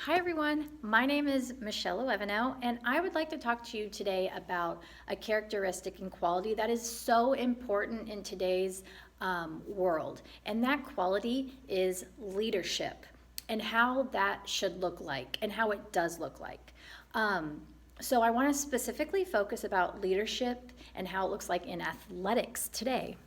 Hi everyone, my name is Michelle Levino, and I would like to talk to you today about a characteristic and quality that is so important in today's world. And that quality is leadership and how that should look like and how it does look like. So I want to specifically focus about leadership and how it looks like in athletics today.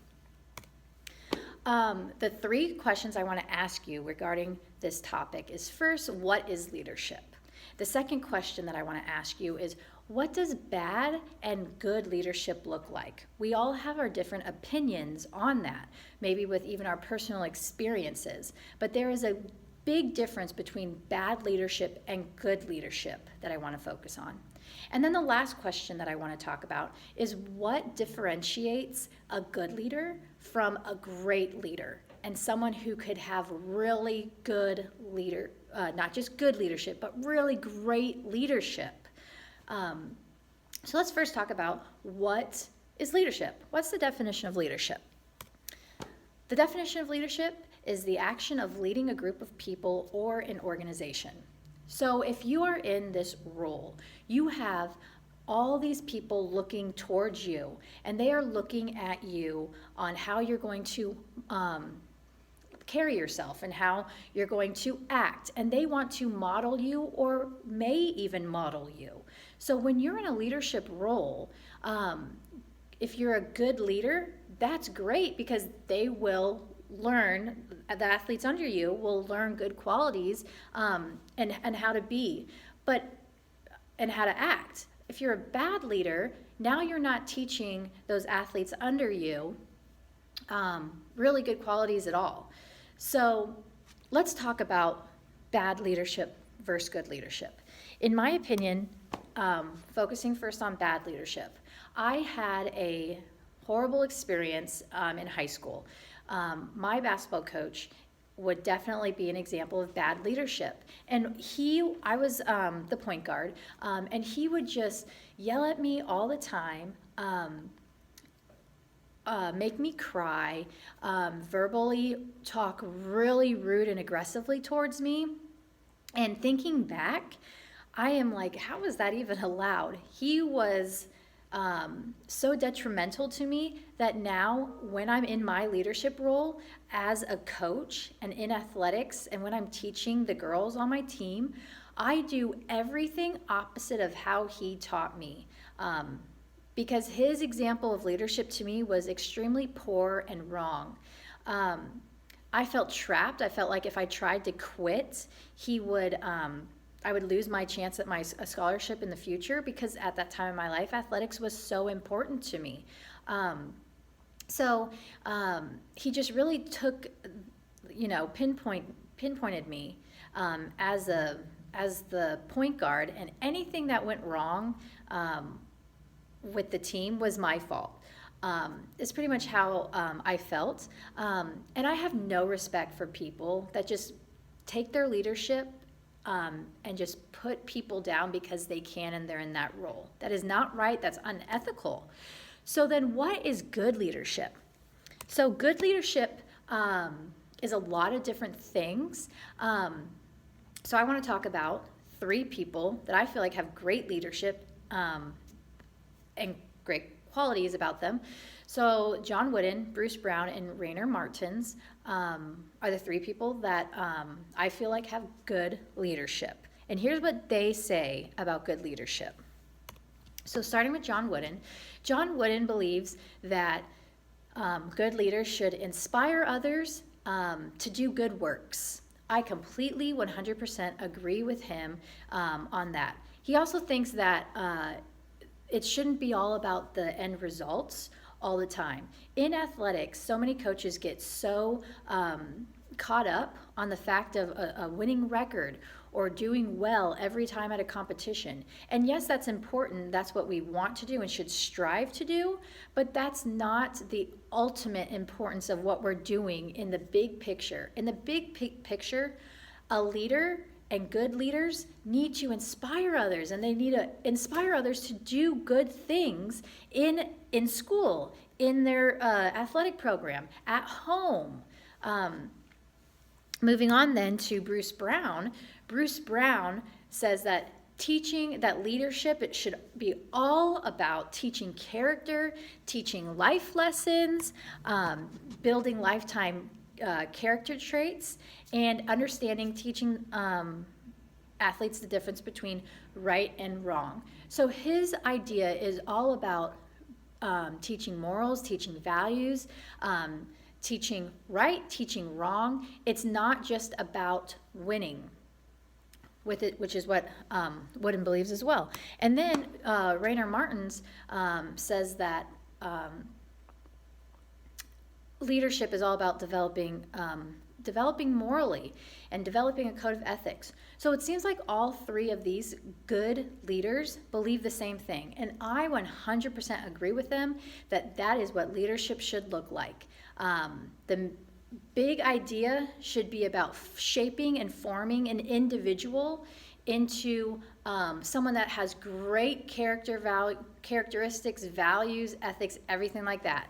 The three questions I want to ask you regarding this topic is first, what is leadership? The second question that I want to ask you is, what does bad and good leadership look like? We all have our different opinions on that, maybe with even our personal experiences, but there is a big difference between bad leadership and good leadership that I want to focus on. And then the last question that I want to talk about is what differentiates a good leader from a great leader and someone who could have really good leader, not just good leadership, but really great leadership. So let's first talk about what is leadership. What's the definition of leadership? The definition of leadership is the action of leading a group of people or an organization. So if you are in this role, you have all these people looking towards you, and they are looking at you on how you're going to carry yourself and how you're going to act, and they want to model you or may even model you. So when you're in a leadership role, if you're a good leader, that's great because they will learn, the athletes under you will learn good qualities and how to be, and how to act. If you're a bad leader, now you're not teaching those athletes under you really good qualities at all. So let's talk about bad leadership versus good leadership. In my opinion, focusing first on bad leadership, I had a horrible experience in high school. My basketball coach would definitely be an example of bad leadership. And I was the point guard, and he would just yell at me all the time, make me cry, verbally talk really rude and aggressively towards me. And thinking back, I am like, how is that even allowed? He was so detrimental to me that now when I'm in my leadership role as a coach and in athletics and when I'm teaching the girls on my team, I do everything opposite of how he taught me, because his example of leadership to me was extremely poor and wrong. I felt trapped. I felt like if I tried to quit, I would lose my chance at a scholarship in the future because at that time in my life, athletics was so important to me. So he just really took, pinpointed me as the point guard, and anything that went wrong with the team was my fault. It's pretty much how I felt. And I have no respect for people that just take their leadership and just put people down because they can and they're in that role. That is not right. That's unethical. So then what is good leadership? So good leadership is a lot of different things. So I want to talk about three people that I feel like have great leadership and great qualities about them. So John Wooden, Bruce Brown, and Rainer Martins are the three people that I feel like have good leadership. And here's what they say about good leadership. So starting with John Wooden believes that good leaders should inspire others to do good works. I completely 100% agree with him on that. He also thinks that it shouldn't be all about the end results all the time. In athletics, so many coaches get so caught up on the fact of a winning record or doing well every time at a competition. And yes, that's important. That's what we want to do and should strive to do, but that's not the ultimate importance of what we're doing in the big picture. In the big picture, a leader and good leaders need to inspire others, and they need to inspire others to do good things in school, in their athletic program, at home. Moving on then to Bruce Brown. Bruce Brown says that leadership, it should be all about teaching character, teaching life lessons, building lifetime character traits, and understanding, teaching athletes the difference between right and wrong. So his idea is all about teaching morals, teaching values, teaching right, teaching wrong. It's not just about winning with it, which is what Wooden believes as well. And then Rainer Martins says that leadership is all about developing morally and developing a code of ethics. So it seems like all three of these good leaders believe the same thing. And I 100% agree with them that is what leadership should look like. The big idea should be about shaping and forming an individual into someone that has great characteristics, values, ethics, everything like that.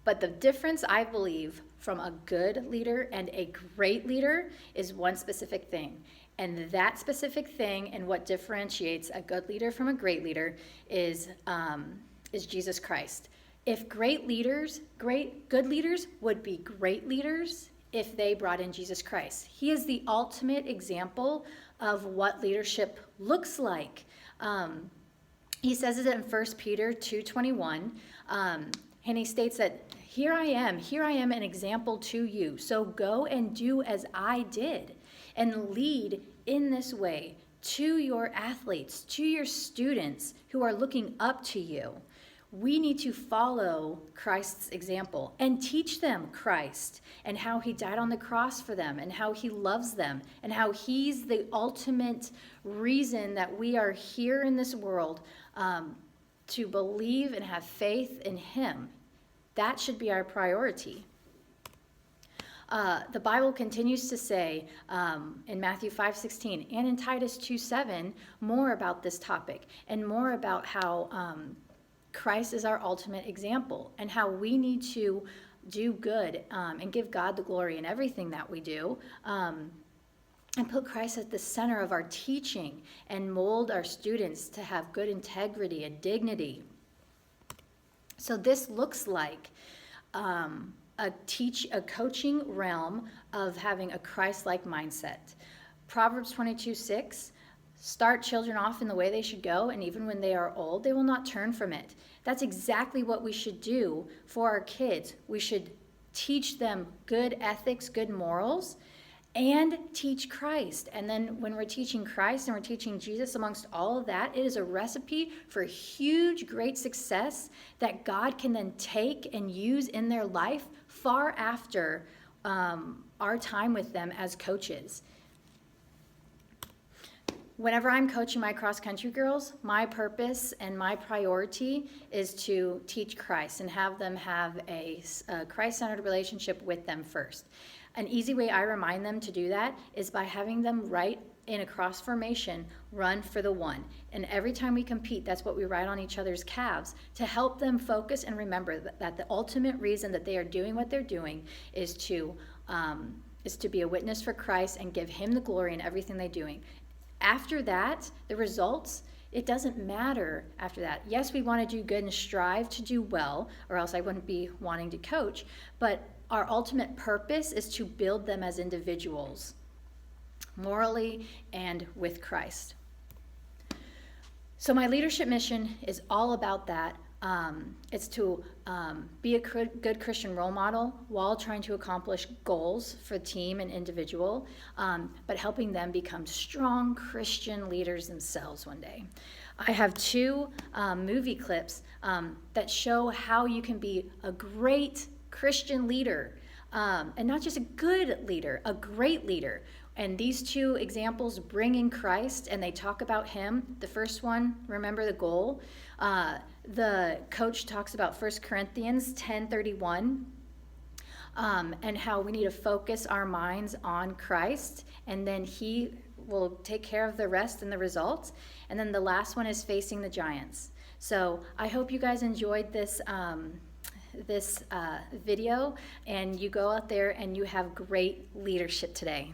But the difference, I believe, from a good leader and a great leader is one specific thing. And that specific thing, and what differentiates a good leader from a great leader, is Jesus Christ. If good leaders would be great leaders if they brought in Jesus Christ. He is the ultimate example of what leadership looks like. He says it in 1 Peter 2:21, and he states that, here I am an example to you. So go and do as I did, and lead in this way to your athletes, to your students who are looking up to you. We need to follow Christ's example and teach them Christ and how he died on the cross for them and how he loves them and how he's the ultimate reason that we are here in this world, to believe and have faith in him. That should be our priority. The Bible continues to say in Matthew 5:16 and in Titus 2:7 more about this topic and more about how Christ is our ultimate example and how we need to do good and give God the glory in everything that we do, and put Christ at the center of our teaching and mold our students to have good integrity and dignity. So this looks like a coaching realm of having a Christ-like mindset. Proverbs 22:6, start children off in the way they should go, and even when they are old, they will not turn from it. That's exactly what we should do for our kids. We should teach them good ethics, good morals, and teach Christ. And then when we're teaching Christ and we're teaching Jesus amongst all of that, it is a recipe for huge, great success that God can then take and use in their life far after our time with them as coaches. Whenever I'm coaching my cross-country girls, my purpose and my priority is to teach Christ and have them have a Christ-centered relationship with them first. An easy way I remind them to do that is by having them write in a cross formation, run for the one. And every time we compete, that's what we write on each other's calves to help them focus and remember that the ultimate reason that they are doing what they're doing is to be a witness for Christ and give him the glory in everything they're doing. After that, the results, it doesn't matter after that. Yes, we want to do good and strive to do well, or else I wouldn't be wanting to coach. But our ultimate purpose is to build them as individuals, morally and with Christ. So my leadership mission is all about that. It's to be a good Christian role model while trying to accomplish goals for team and individual, but helping them become strong Christian leaders themselves one day. I have two movie clips that show how you can be a great Christian leader, and not just a good leader, a great leader. And these two examples bring in Christ, and they talk about him. The first one, remember the goal. The coach talks about 1 Corinthians 10:31, and how we need to focus our minds on Christ, and then he will take care of the rest and the results. And then the last one is facing the giants. So I hope you guys enjoyed this this video, and you go out there and you have great leadership today.